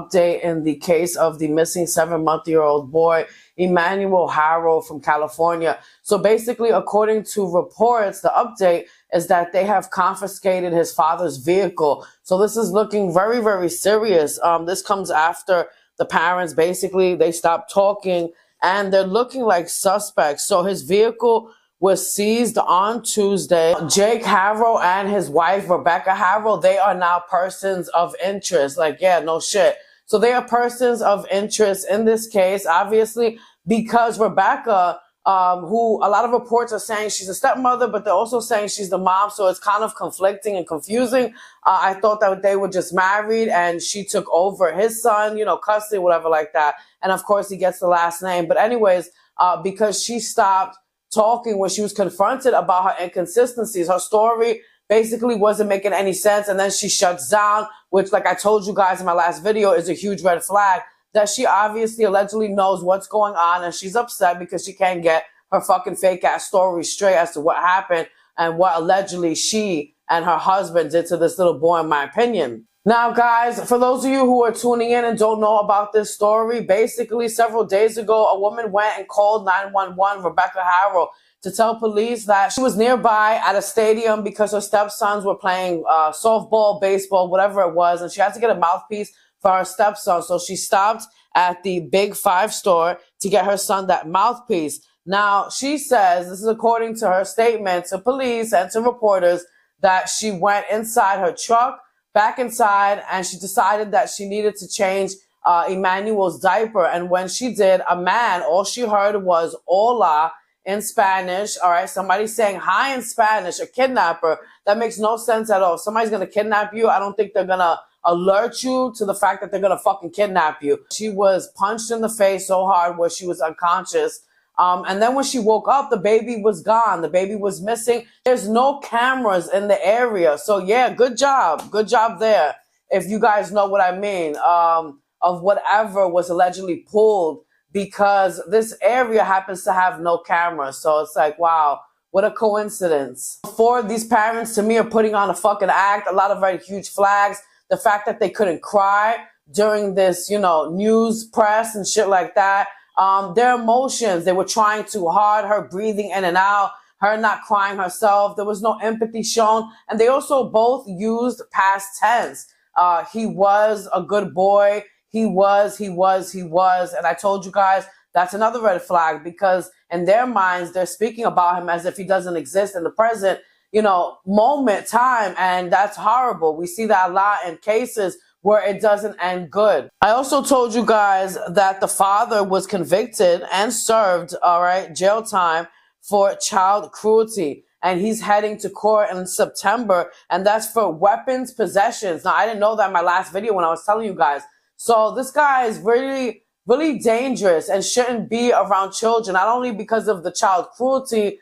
Update in the case of the missing 7-month-old boy, Emmanuel Harrow from California. So basically, according to reports, the update is that they have confiscated his father's vehicle. So this is looking very, very serious. This comes after the parents, basically, they stopped talking and they're looking like suspects. So his vehicle was seized on Tuesday. Jake Harrow and his wife, Rebecca Harrow, they are now persons of interest. Like, yeah, no shit. So they are persons of interest in this case, obviously, because Rebecca, who a lot of reports are saying she's a stepmother, but they're also saying she's the mom. So it's kind of conflicting and confusing. I thought that they were just married and she took over his son, you know, custody, whatever like that. And of course, he gets the last name. But anyways, because she stopped talking when she was confronted about her inconsistencies, her story basically wasn't making any sense. And then she shuts down, which, like I told you guys in my last video, is a huge red flag, that she obviously allegedly knows what's going on and she's upset because she can't get her fucking fake ass story straight as to what happened and what allegedly she and her husband did to this little boy, in my opinion. Now, guys, for those of you who are tuning in and don't know about this story, basically several days ago, a woman went and called 911, Rebecca Harrow, to tell police that she was nearby at a stadium because her stepsons were playing softball, baseball, whatever it was, and she had to get a mouthpiece for her stepson. So she stopped at the Big Five store to get her son that mouthpiece. Now, she says, this is according to her statement to police and to reporters, that she went inside her truck, back inside, and she decided that she needed to change Emmanuel's diaper. And when she did, a man, all she heard was hola in Spanish. All right, somebody saying hi in Spanish, a kidnapper. That makes no sense at all. If somebody's going to kidnap you, I don't think they're going to alert you to the fact that they're going to fucking kidnap you. She was punched in the face so hard where she was unconscious. And then when she woke up, the baby was gone. The baby was missing. There's no cameras in the area. So yeah, good job. Good job there. If you guys know what I mean, of whatever was allegedly pulled, because this area happens to have no cameras. So it's like, wow, what a coincidence. For these parents, to me, are putting on a fucking act. A lot of very huge flags. The fact that they couldn't cry during this, you know, news press and shit like that. Their emotions, they were trying too hard, her breathing in and out, her not crying herself. There was no empathy shown. And they also both used past tense. He was a good boy. He was. And I told you guys, that's another red flag, because in their minds, they're speaking about him as if he doesn't exist in the present, you know, moment, time. And that's horrible. We see that a lot in cases where it doesn't end good. I also told you guys that the father was convicted and served, all right, jail time for child cruelty. And he's heading to court in September, and that's for weapons possessions. Now, I didn't know that in my last video when I was telling you guys. So this guy is really, really dangerous and shouldn't be around children, not only because of the child cruelty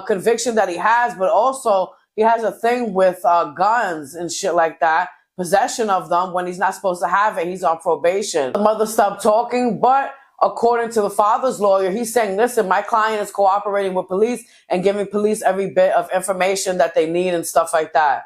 conviction that he has, but also he has a thing with guns and shit like that. Possession of them when he's not supposed to have it. He's on probation. The mother stopped talking, but according to the father's lawyer, he's saying, listen, my client is cooperating with police and giving police every bit of information that they need and stuff like that.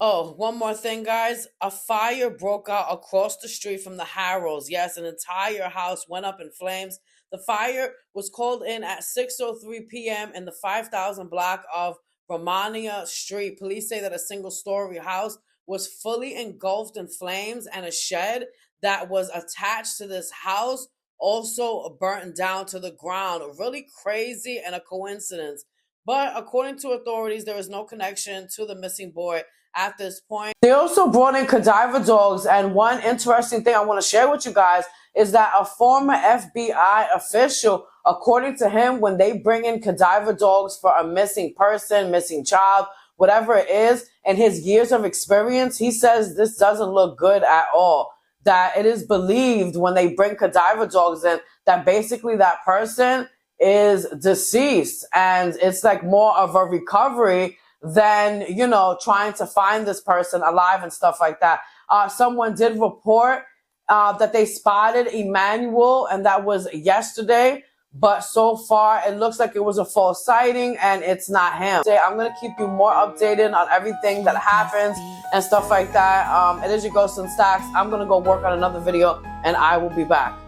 Oh, one more thing, guys. A fire broke out across the street from the Harrows. Yes, an entire house went up in flames. The fire was called in at 6:03 p.m. in the 5000 block of Romania Street. Police say that a single-story house was fully engulfed in flames, and a shed that was attached to this house also burnt down to the ground. Really crazy and a coincidence. But according to authorities, there is no connection to the missing boy at this point. They also brought in cadaver dogs, and one interesting thing I want to share with you guys is that a former FBI official, according to him, when they bring in cadaver dogs for a missing person, missing child, whatever it is, in his years of experience, he says this doesn't look good at all. That it is believed when they bring cadaver dogs in that basically that person is deceased, and it's like more of a recovery than, you know, trying to find this person alive and stuff like that. Someone did report that they spotted Emmanuel, and that was yesterday, but so far it looks like it was a false sighting and it's not him. I'm gonna keep you more updated on everything that happens and stuff like that. It is your Ghost and Stacks. I'm gonna go work on another video and I will be back.